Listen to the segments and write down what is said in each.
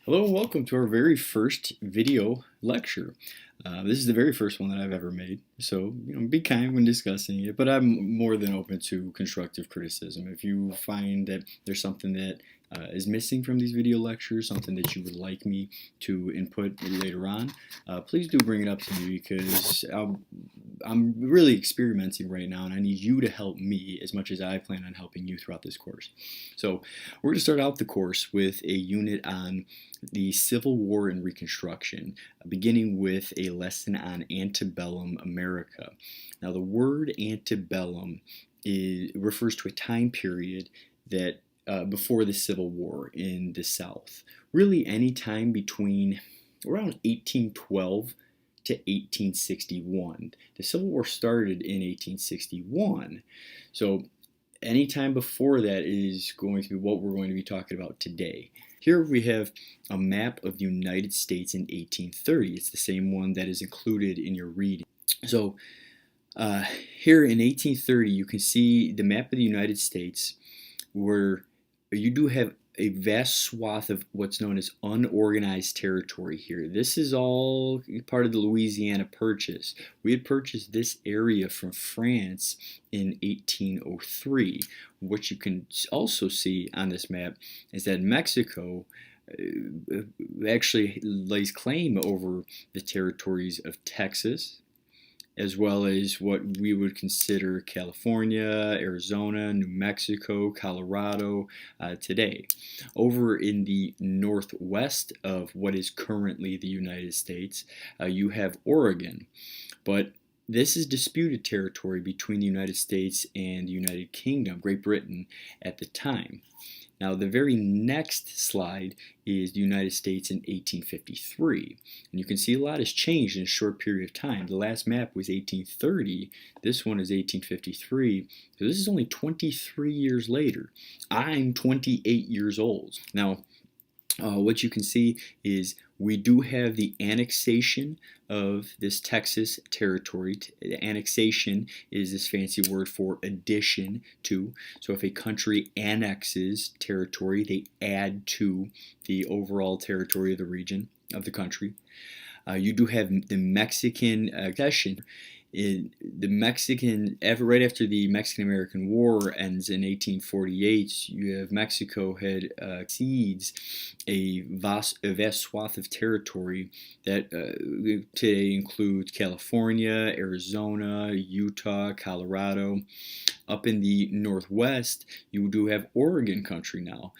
Hello and welcome to our very first video lecture. This is the very first one that I've ever made, so be kind when discussing it, but I'm more than open to constructive criticism. If you find that there's something that is missing from these video lectures, something that you would like me to input later on, please do bring it up to me because I'm really experimenting right now and I need you to help me as much as I plan on helping you throughout this course. So we're going to start out the course with a unit on the Civil War and Reconstruction, beginning with a lesson on antebellum America. Now, the word antebellum refers to a time period that before the Civil War in the South. Really, any time between around 1812 to 1861. The Civil War started in 1861, so any time before that is going to be what we're going to be talking about today. Here we have a map of the United States in 1830. It's the same one that is included in your reading. So here in 1830, you can see the map of the United States where you do have a vast swath of what's known as unorganized territory here. This is all part of the Louisiana Purchase. We had purchased this area from France in 1803. What you can also see on this map is that Mexico actually lays claim over the territories of Texas, as well as what we would consider California, Arizona, New Mexico, Colorado today. Over in the northwest of what is currently the United States, you have Oregon, but this is disputed territory between the United States and the United Kingdom, Great Britain, at the time. Now, the very next slide is the United States in 1853. And you can see a lot has changed in a short period of time. The last map was 1830. This one is 1853. So this is only 23 years later. I'm 28 years old. Now, what you can see is we do have the annexation of this Texas territory. The annexation is this fancy word for addition to. So if a country annexes territory, they add to the overall territory of the region of the country. You do have the Mexican accession. Right after the Mexican-American War ends in 1848, you have Mexico had cedes a vast swath of territory that today includes California, Arizona, Utah, Colorado. Up in the northwest, you do have Oregon country now.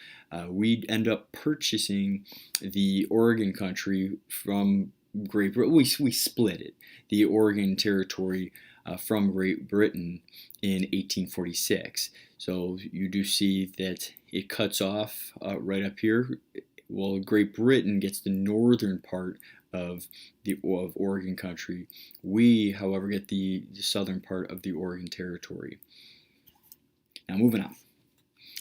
We end up purchasing the Oregon country from Great Britain. We split it, the Oregon territory from Great Britain in 1846. So you do see that it cuts off right up here. Well, Great Britain gets the northern part of Oregon country. We, however, get the southern part of the Oregon territory. Now, moving on.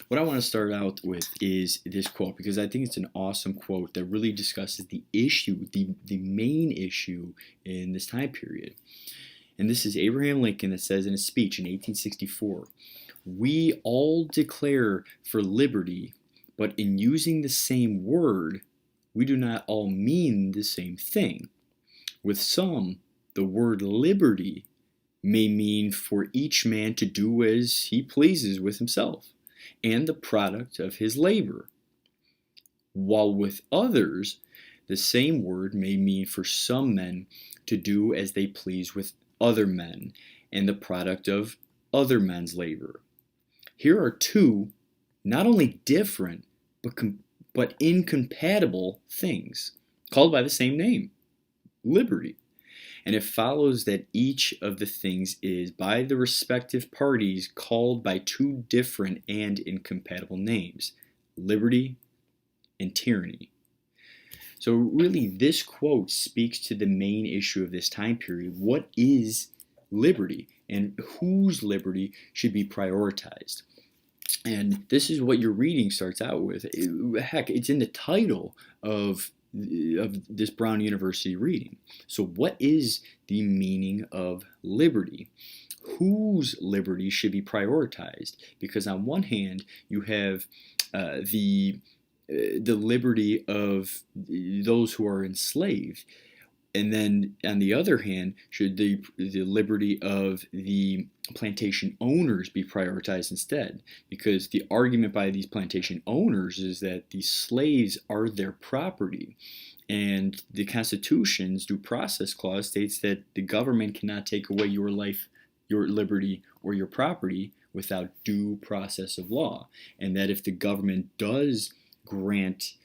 What I want to start out with is this quote, because I think it's an awesome quote that really discusses the issue, the main issue in this time period. And this is Abraham Lincoln that says in a speech in 1864, "We all declare for liberty, but in using the same word, we do not all mean the same thing. With some, the word liberty may mean for each man to do as he pleases with himself and the product of his labor, while with others, the same word may mean for some men to do as they please with other men and the product of other men's labor. Here are two, not only different, but incompatible things, called by the same name, liberty. And it follows that each of the things is, by the respective parties, called by two different and incompatible names, liberty and tyranny." So really, this quote speaks to the main issue of this time period. What is liberty, and whose liberty should be prioritized? And this is what your reading starts out with. Heck, it's in the title of this Brown University reading. So what is the meaning of liberty? Whose liberty should be prioritized? Because on one hand, you have the the liberty of those who are enslaved. And then, on the other hand, should the liberty of the plantation owners be prioritized instead? Because the argument by these plantation owners is that the slaves are their property. And the Constitution's due process clause states that the government cannot take away your life, your liberty, or your property without due process of law. And that if the government does grant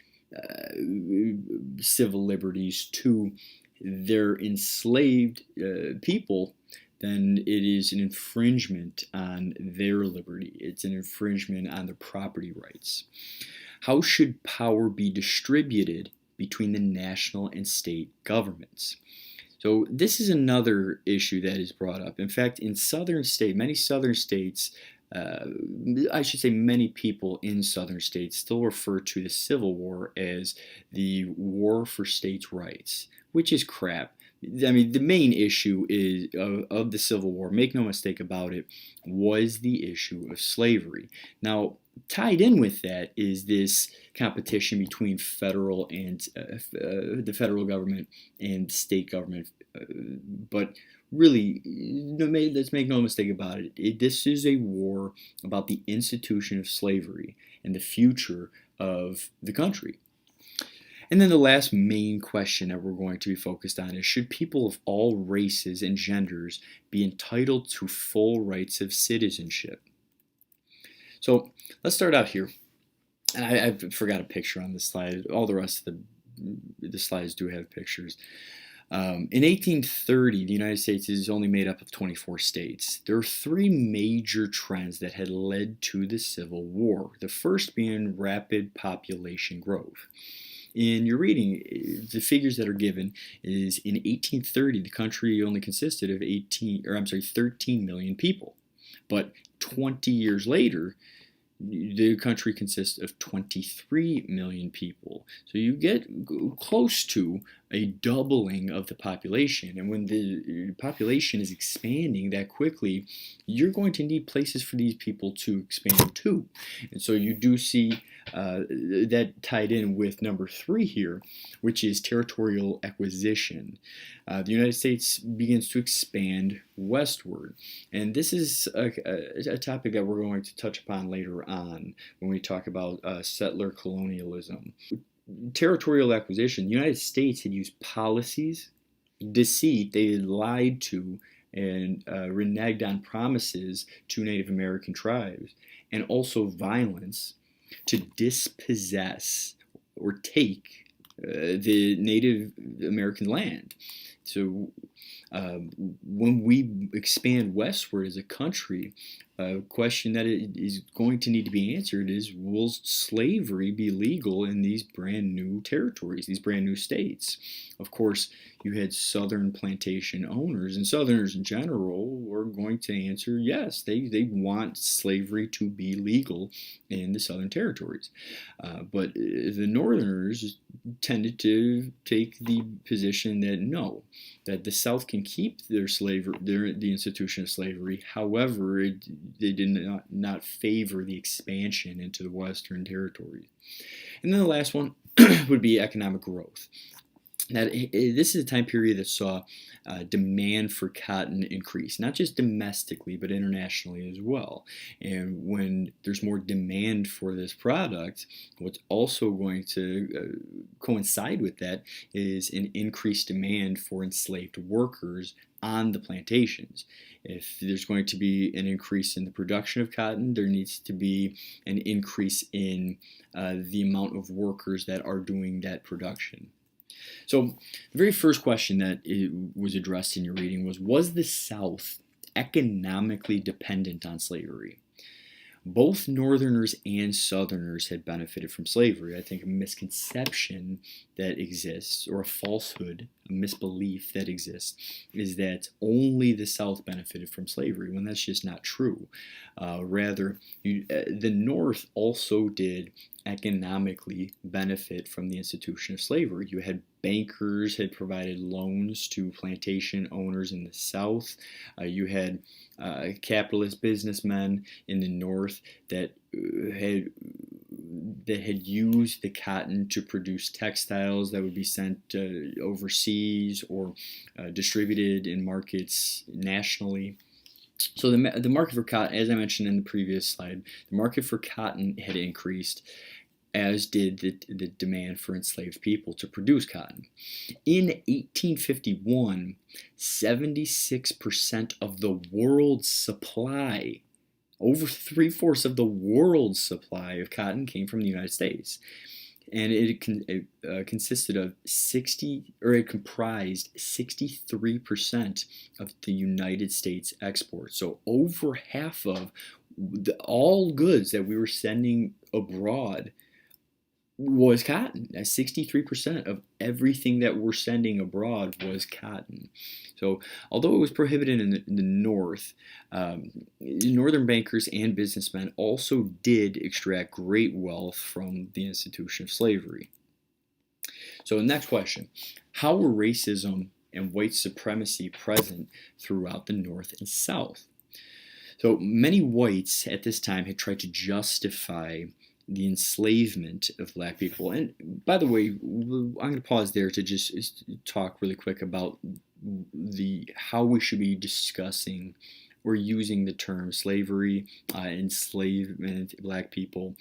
civil liberties to their enslaved people, then it is an infringement on their liberty. It's an infringement on their property rights. How should power be distributed between the national and state governments? So this is another issue that is brought up. In fact, in many southern states, I should say many people in southern states still refer to the Civil War as the War for States' Rights, which is crap. I mean, the main issue of the Civil War, make no mistake about it, was the issue of slavery. Now, tied in with that is this competition between federal and the federal government and state government. But really, let's make no mistake about it. This is a war about the institution of slavery and the future of the country. And then the last main question that we're going to be focused on is, should people of all races and genders be entitled to full rights of citizenship? So let's start out here. And I forgot a picture on this slide. All the rest of the slides do have pictures. In 1830, the United States is only made up of 24 states. There are three major trends that had led to the Civil War, the first being rapid population growth. In your reading, the figures that are given is in 1830, the country only consisted of 13 million people. But 20 years later, the country consists of 23 million people. So you get close to a doubling of the population. And when the population is expanding that quickly, you're going to need places for these people to expand to. And so you do see that tied in with number 3 here, which is territorial acquisition. The United States begins to expand westward. And this is a topic that we're going to touch upon later on when we talk about settler colonialism. Territorial acquisition, the United States had used policies, deceit, they had lied to and reneged on promises to Native American tribes, and also violence to dispossess or take the Native American land. So when we expand westward as a country, a question that is going to need to be answered is, will slavery be legal in these brand new territories, these brand new states? Of course, you had southern plantation owners, and southerners in general were going to answer yes, they want slavery to be legal in the southern territories. But the northerners tended to take the position that no, that the South can keep their slavery, the institution of slavery. However, they did not favor the expansion into the western territories. And then the last one would be economic growth. Now, this is a time period that saw demand for cotton increase, not just domestically, but internationally as well. And when there's more demand for this product, what's also going to coincide with that is an increased demand for enslaved workers on the plantations. If there's going to be an increase in the production of cotton, there needs to be an increase in the amount of workers that are doing that production. So the very first question that was addressed in your reading was the South economically dependent on slavery? Both Northerners and Southerners had benefited from slavery. I think a misconception that exists, or a falsehood, a misbelief that exists, is that only the South benefited from slavery, when that's just not true. Rather, the North also did economically benefit from the institution of slavery. You had bankers had provided loans to plantation owners in the South. You had capitalist businessmen in the North that that had used the cotton to produce textiles that would be sent overseas or distributed in markets nationally. So the market for cotton, as I mentioned in the previous slide, the market for cotton had increased, as did the demand for enslaved people to produce cotton. In 1851, 76% of the world's supply, over 3/4 of the world's supply of cotton, came from the United States. And it consisted of it comprised 63% of the United States export. So over half of all goods that we were sending abroad was cotton. 63% of everything that we're sending abroad was cotton. So although it was prohibited in the North, Northern bankers and businessmen also did extract great wealth from the institution of slavery. So the next question, how were racism and white supremacy present throughout the North and South? So many whites at this time had tried to justify the enslavement of black people. And by the way, I'm going to pause there to just talk really quick about how we should be discussing or using the term slavery, enslavement, black people.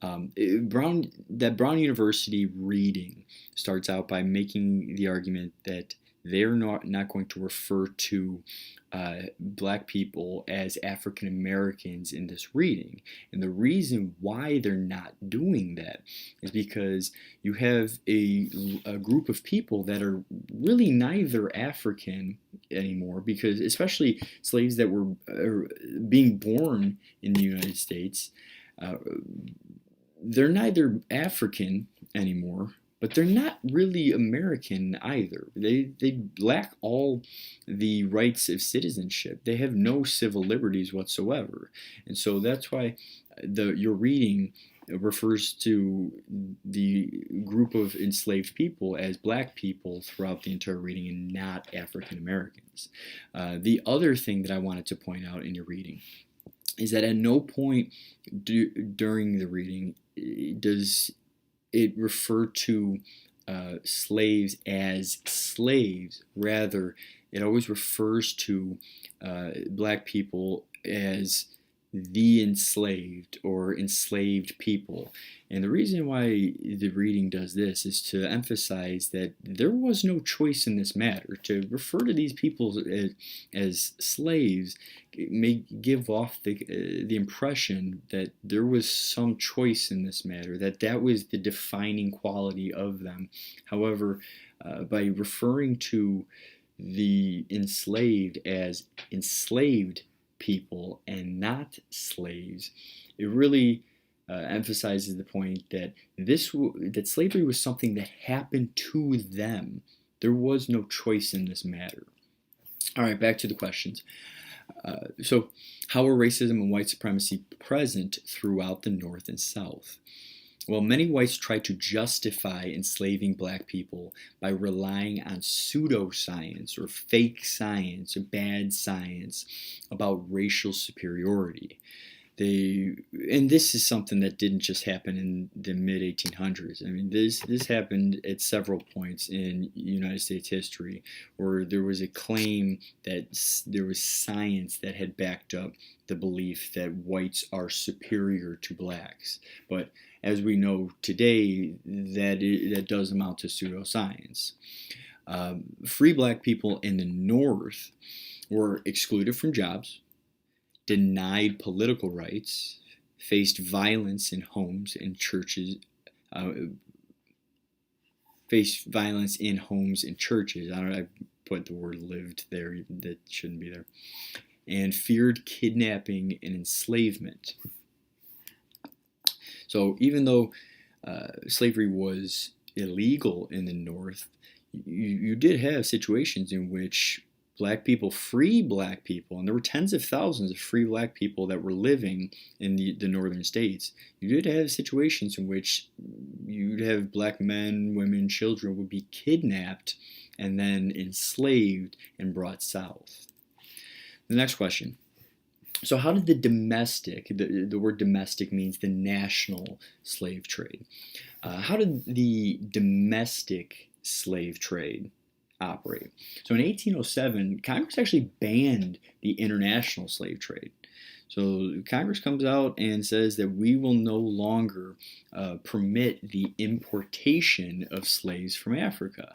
Brown University reading starts out by making the argument that they're not going to refer to black people as African Americans in this reading. And the reason why they're not doing that is because you have a group of people that are really neither African anymore, because especially slaves that were being born in the United States, they're neither African anymore, but they're not really American either. They lack all the rights of citizenship. They have no civil liberties whatsoever. And so that's why your reading refers to the group of enslaved people as black people throughout the entire reading and not African Americans. The other thing that I wanted to point out in your reading is that at no point during the reading does it refer to slaves as slaves. Rather, it always refers to black people as the enslaved or enslaved people. And the reason why the reading does this is to emphasize that there was no choice in this matter. To refer to these people as slaves may give off the impression that there was some choice in this matter, that was the defining quality of them. However, by referring to the enslaved as enslaved people and not slaves, it really emphasizes the point that that slavery was something that happened to them. There was no choice in this matter. All right, back to the questions. So, how are racism and white supremacy present throughout the North and South? Well, many whites tried to justify enslaving black people by relying on pseudoscience or fake science or bad science about racial superiority. And this is something that didn't just happen in the mid-1800s. I mean, this happened at several points in United States history where there was a claim that there was science that had backed up the belief that whites are superior to blacks. But as we know today, that does amount to pseudoscience. Free black people in the North were excluded from jobs, denied political rights, faced violence in homes and churches, faced violence in homes and churches. I put the word lived there, that shouldn't be there. And feared kidnapping and enslavement. So even though slavery was illegal in the North, you did have situations in which free black people, and there were tens of thousands of free black people that were living in the northern states. You did have situations in which you'd have black men, women, children would be kidnapped and then enslaved and brought south. The next question. So how did the word domestic means the national slave trade. How did the domestic slave trade operate? So in 1807, Congress actually banned the international slave trade. So Congress comes out and says that we will no longer permit the importation of slaves from Africa.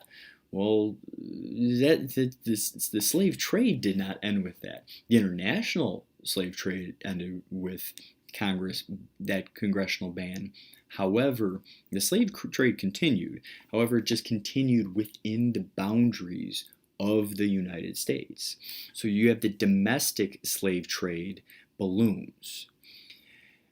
Well, the slave trade did not end with that. The international slave trade ended with Congress, that congressional ban. However, the slave trade continued. However, it just continued within the boundaries of the United States. So you have the domestic slave trade balloons.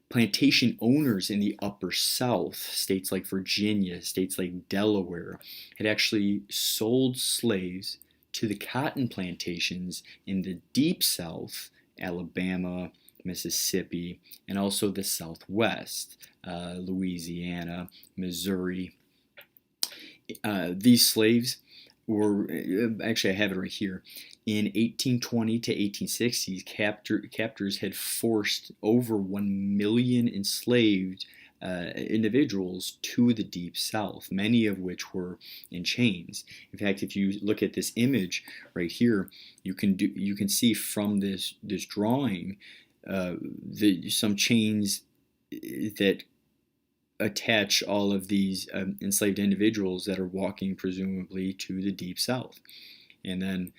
Plantation owners in the upper South, states like Virginia, states like Delaware, had actually sold slaves to the cotton plantations in the deep South, Alabama, Mississippi, and also the Southwest, Louisiana, Missouri. These slaves were, actually I have it right here, in 1820 to 1860s, captors had forced over 1 million enslaved individuals to the Deep South, many of which were in chains. In fact, if you look at this image right here, you can see from this drawing some chains that attach all of these enslaved individuals that are walking presumably to the Deep South. And then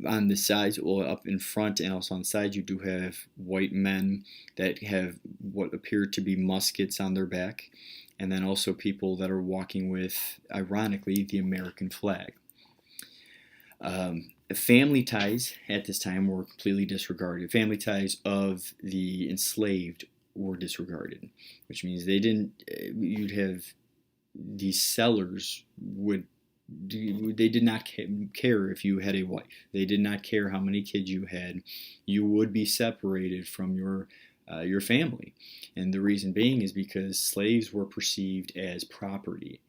on the sides, well, up in front and also on the sides, you do have white men that have what appear to be muskets on their back, and then also people that are walking with, ironically, the American flag. Family ties at this time were completely disregarded. Family ties of the enslaved were disregarded, which means you'd have these sellers they did not care if you had a wife. They did not care how many kids you had. You would be separated from your family. And the reason being is because slaves were perceived as property.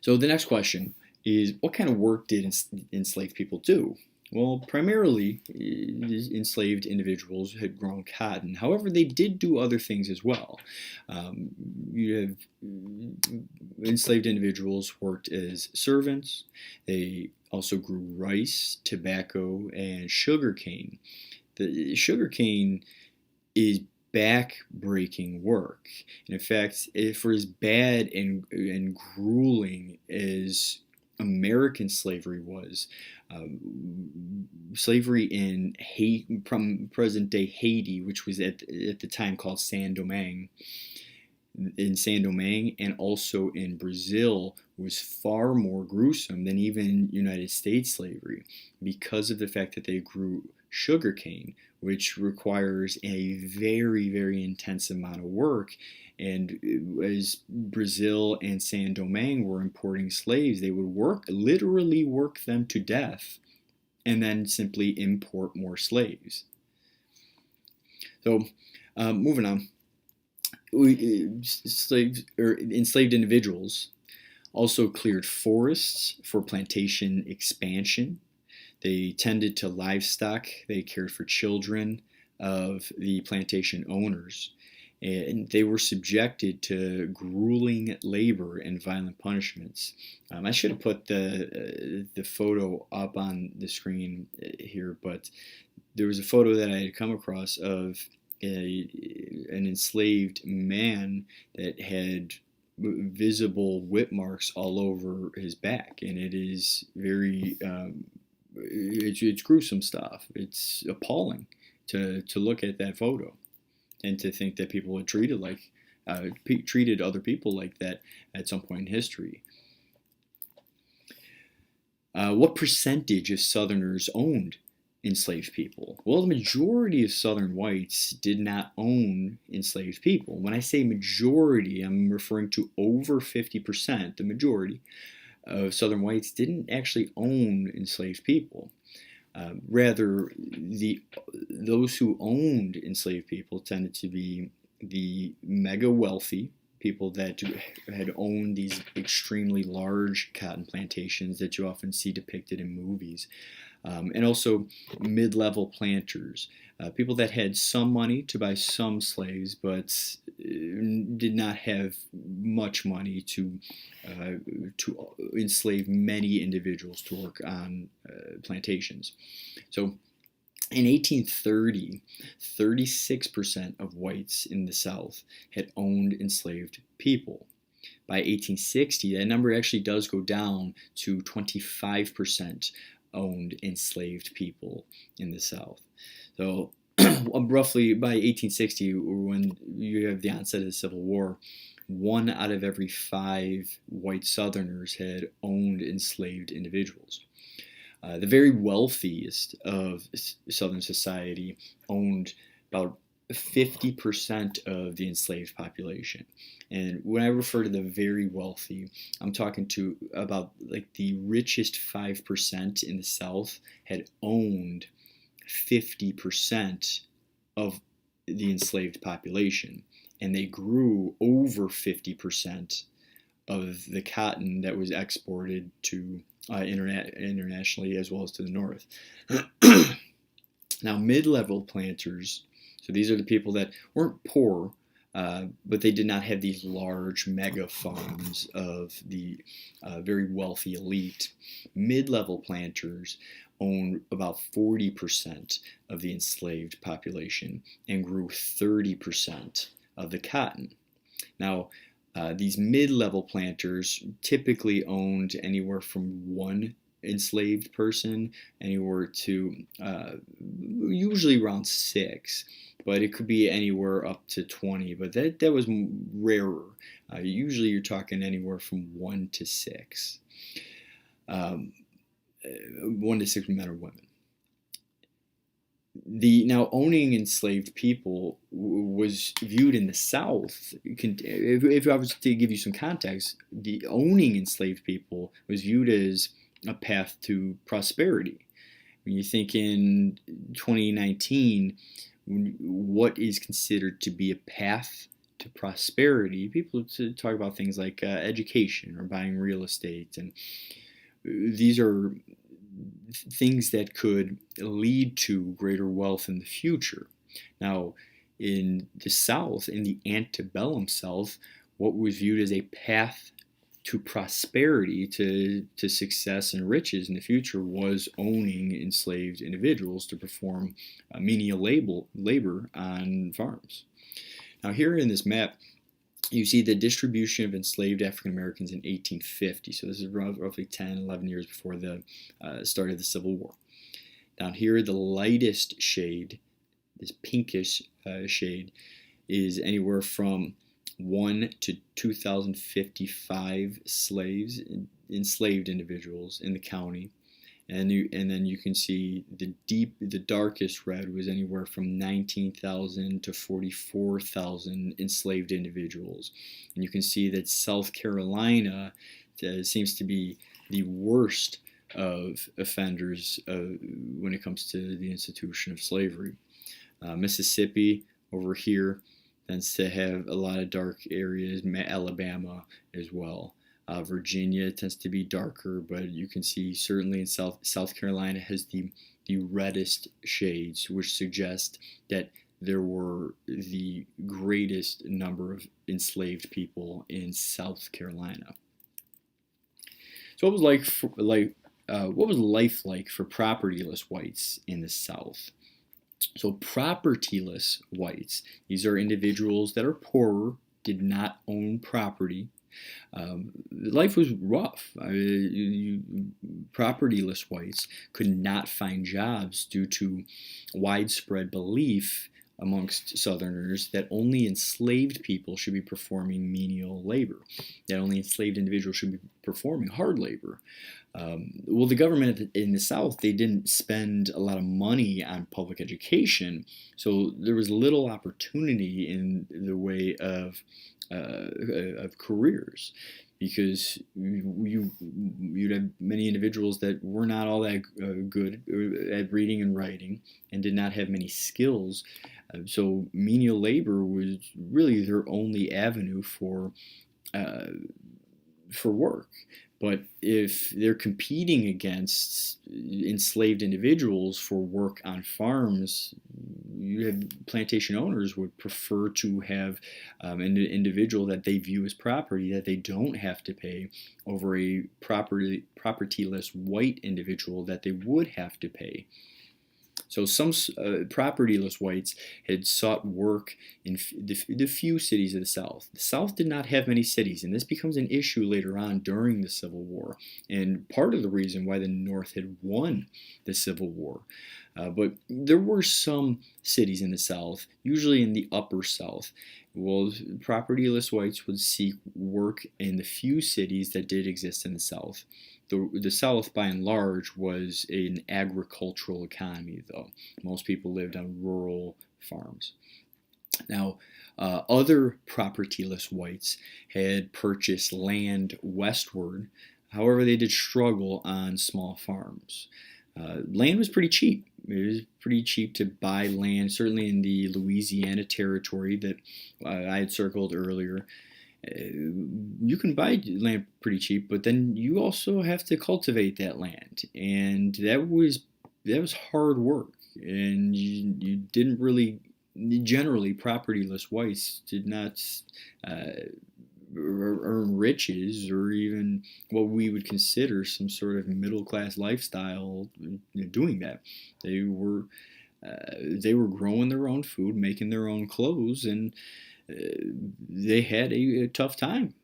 So the next question is, what kind of work did enslaved people do? Well, primarily, enslaved individuals had grown cotton. However, they did do other things as well. You have enslaved individuals worked as servants. They also grew rice, tobacco, and sugarcane. The sugarcane is back-breaking work. And in fact, for as bad and grueling as American slavery was, slavery in present-day Haiti, which was at the time called Saint-Domingue, and also in Brazil, was far more gruesome than even United States slavery, because of the fact that they grew sugarcane, which requires a very, very intense amount of work. And as Brazil and Saint-Domingue were importing slaves, they would literally work them to death, and then simply import more slaves. So, moving on, enslaved individuals also cleared forests for plantation expansion. They tended to livestock. They cared for children of the plantation owners. And they were subjected to grueling labor and violent punishments. I should have put the photo up on the screen here, but there was a photo that I had come across of an enslaved man that had visible whip marks all over his back, and it is very it's gruesome stuff. It's appalling to look at that photo and to think that people had treated other people like that at some point in history. What percentage of Southerners owned enslaved people? Well, the majority of Southern whites did not own enslaved people. When I say majority, I'm referring to over 50%, the majority of Southern whites didn't actually own enslaved people. Rather, those who owned enslaved people tended to be the mega wealthy, people that had owned these extremely large cotton plantations that you often see depicted in movies. And also mid-level planters, people that had some money to buy some slaves, but did not have much money to enslave many individuals to work on plantations. So in 1830, 36% of whites in the South had owned enslaved people. By 1860, that number actually does go down to 25% owned enslaved people in the South. So roughly by 1860, when you have the onset of the Civil War, 1 out of every 5 white Southerners had owned enslaved individuals. The very wealthiest of Southern society owned about 50% of the enslaved population. And when I refer to the very wealthy, I'm talking to about like the richest 5% in the South had owned 50% of the enslaved population. And they grew over 50% of the cotton that was exported to internationally as well as to the North. Now, mid-level planters, so these are the people that weren't poor, but they did not have these large mega farms of the very wealthy elite. Mid-level planters owned about 40% of the enslaved population and grew 30% of the cotton. Now, these mid-level planters typically owned anywhere from 1 enslaved person, anywhere to usually around 6, but it could be anywhere up to 20, but that was rarer. Usually you're talking anywhere from 1 to 6. 1 to 6 men or women. Now owning enslaved people was viewed in the South. If I was to give you some context, the owning enslaved people was viewed as a path to prosperity. When you think in 2019, what is considered to be a path to prosperity, people talk about things like education or buying real estate, and these are things that could lead to greater wealth in the future. Now, in the South, in the antebellum South, what was viewed as a path to prosperity, to success and riches in the future was owning enslaved individuals to perform menial labor on farms. Now, here in this map, you see the distribution of enslaved African Americans in 1850. So this is roughly 10, 11 years before the start of the Civil War. Down here, the lightest shade, this pinkish shade, is anywhere from 1 to 2,055 slaves, enslaved individuals in the county. And then you can see the darkest red was anywhere from 19,000 to 44,000 enslaved individuals. And you can see that South Carolina seems to be the worst of offenders when it comes to the institution of slavery. Mississippi over here tends to have a lot of dark areas, Alabama as well. Virginia tends to be darker, but you can see certainly in South Carolina has the reddest shades, which suggest that there were the greatest number of enslaved people in South Carolina. So what was life like for propertyless whites in the South? So propertyless whites, these are individuals that are poorer, did not own property. Life was rough. Propertyless whites could not find jobs due to widespread belief amongst Southerners that only enslaved people should be performing menial labor, that only enslaved individuals should be performing hard labor. Well, the government in the South, they didn't spend a lot of money on public education, so there was little opportunity in the way of careers, because you'd have many individuals that were not all that good at reading and writing and did not have many skills So menial labor was really their only avenue uh, for work. But if they're competing against enslaved individuals for work on farms, you have plantation owners would prefer to have an individual that they view as property that they don't have to pay over a propertyless white individual that they would have to pay. So some propertyless whites had sought work in the few cities of the South. The South did not have many cities, and this becomes an issue later on during the Civil War, and part of the reason why the North had won the Civil War. But there were some cities in the South, usually in the upper South. Well, propertyless whites would seek work in the few cities that did exist in the South. The South, by and large, was an agricultural economy, though. Most people lived on rural farms. Now, other propertyless whites had purchased land westward. However, they did struggle on small farms. Land was pretty cheap. It was pretty cheap to buy land, certainly in the Louisiana territory that I had circled earlier. You can buy land pretty cheap, but then you also have to cultivate that land, and that was hard work, and you didn't really generally propertyless whites did not earn riches or even what we would consider some sort of middle class lifestyle doing that. They were they were growing their own food, making their own clothes, and they had a tough time.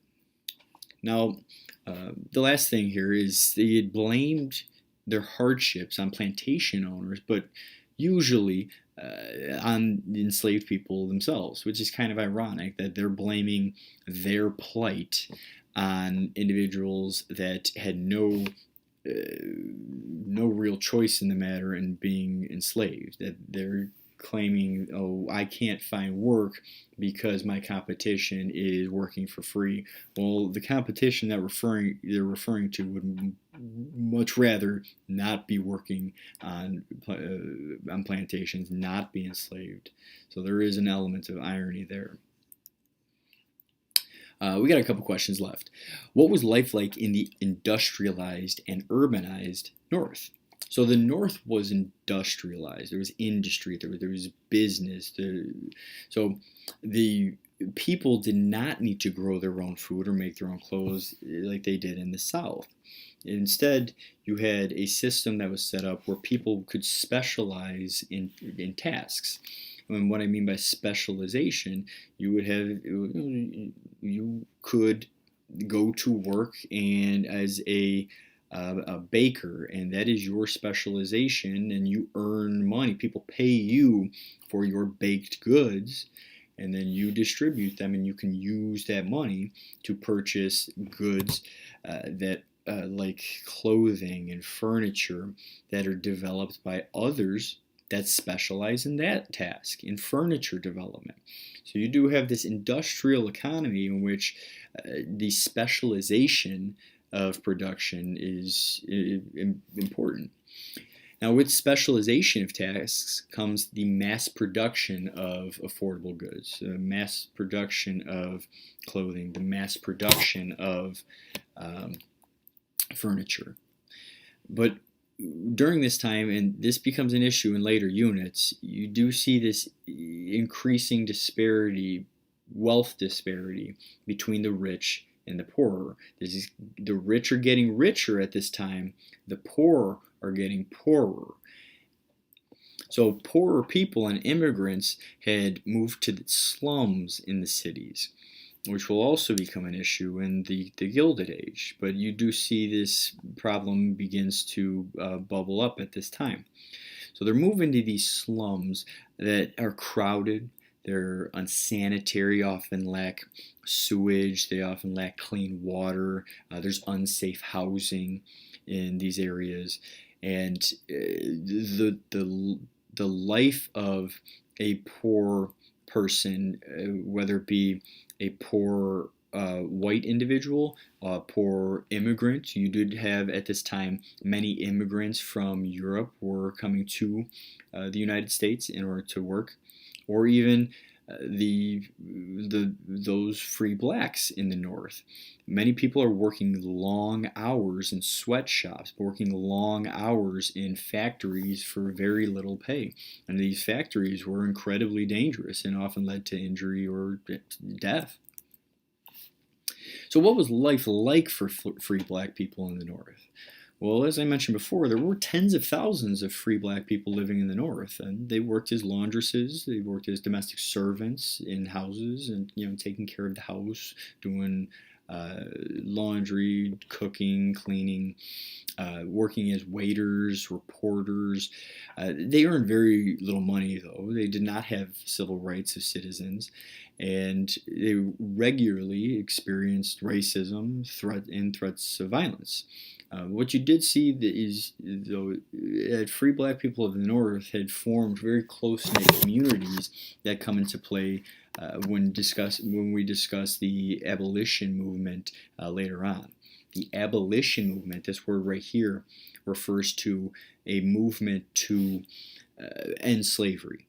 Now, the last thing here is they had blamed their hardships on plantation owners, but usually on enslaved people themselves, which is kind of ironic that they're blaming their plight on individuals that had no real choice in the matter in being enslaved. That they're claiming, oh, I can't find work because my competition is working for free. Well, the competition that they're referring to would much rather not be working on plantations, not be enslaved. So there is an element of irony there. We got a couple questions left. What was life like in the industrialized and urbanized North? So the North was industrialized. There was industry. There was business. So the people did not need to grow their own food or make their own clothes like they did in the South. Instead, you had a system that was set up where people could specialize in tasks. And what I mean by specialization, you could go to work and as a baker, and that is your specialization, and you earn money. People pay you for your baked goods, and then you distribute them, and you can use that money to purchase goods that like clothing and furniture that are developed by others that specialize in that task, in furniture development. So you do have this industrial economy in which the specialization of production is important. Now, with specialization of tasks comes the mass production of affordable goods, mass production of clothing, the mass production of furniture. But during this time, and this becomes an issue in later units, you do see this increasing disparity, wealth disparity between the rich and the poorer. The rich are getting richer at this time, the poor are getting poorer. So poorer people and immigrants had moved to the slums in the cities, which will also become an issue in the Gilded Age. But you do see this problem begins to bubble up at this time. So they're moving to these slums that are crowded, they're unsanitary, often lack sewage, they often lack clean water, there's unsafe housing in these areas. And the life of a poor person, whether it be a poor white individual, poor immigrant. You did have at this time many immigrants from Europe were coming to the United States in order to work. or even those free blacks in the North. Many people are working long hours in sweatshops, working long hours in factories for very little pay. And these factories were incredibly dangerous and often led to injury or death. So what was life like for free black people in the North? Well, as I mentioned before, there were tens of thousands of free black people living in the North, and they worked as laundresses, they worked as domestic servants in houses, and taking care of the house, doing laundry, cooking, cleaning, working as waiters, reporters. They earned very little money, though. They did not have civil rights as citizens, and they regularly experienced racism, threats of violence. What you did see is, though, that free black people of the North had formed very close-knit communities that come into play when we discuss the abolition movement later on. The abolition movement, this word right here, refers to a movement to end slavery.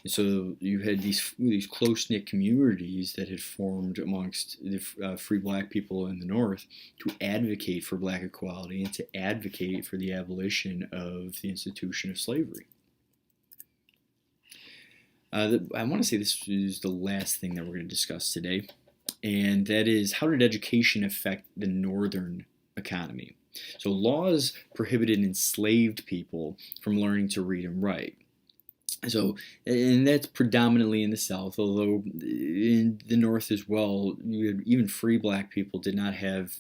And so you had these close-knit communities that had formed amongst the free black people in the North to advocate for black equality and to advocate for the abolition of the institution of slavery. I want to say this is the last thing that we're going to discuss today, and that is, how did education affect the Northern economy? So laws prohibited enslaved people from learning to read and write. So, and that's predominantly in the South, although in the North as well, even free black people did not have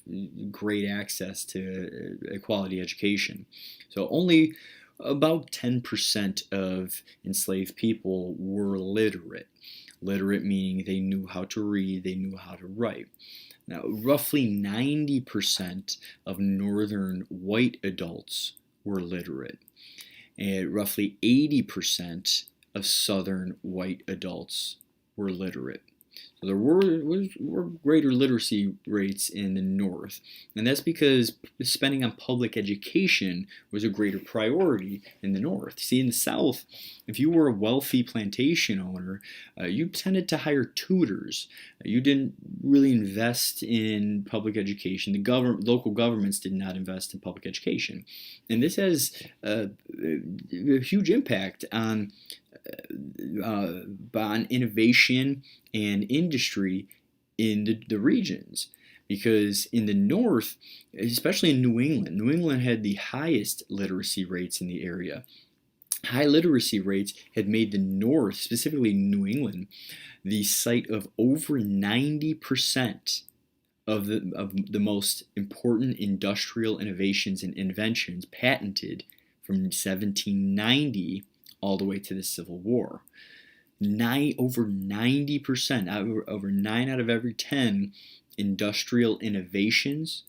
great access to a quality education. So only about 10% of enslaved people were literate. Literate meaning they knew how to read, they knew how to write. Now, roughly 90% of Northern white adults were literate. And roughly 80% of Southern white adults were literate. So there were greater literacy rates in the North, and that's because spending on public education was a greater priority in the North. See, in the South, if you were a wealthy plantation owner, you tended to hire tutors. You didn't really invest in public education. Local governments did not invest in public education, and this has a huge impact on innovation and industry in the regions. Because in the North, especially in New England had the highest literacy rates in the area. High literacy rates had made the North, specifically New England, the site of over 90% of the most important industrial innovations and inventions patented from 1790 all the way to the Civil War. Over 90%, over 9 out of every 10 industrial innovations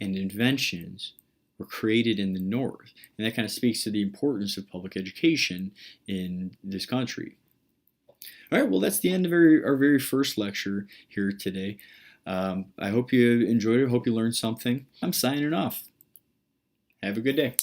and inventions were created in the North. And that kind of speaks to the importance of public education in this country. All right, well, that's the end of our very first lecture here today. I hope you enjoyed it. I hope you learned something. I'm signing off. Have a good day.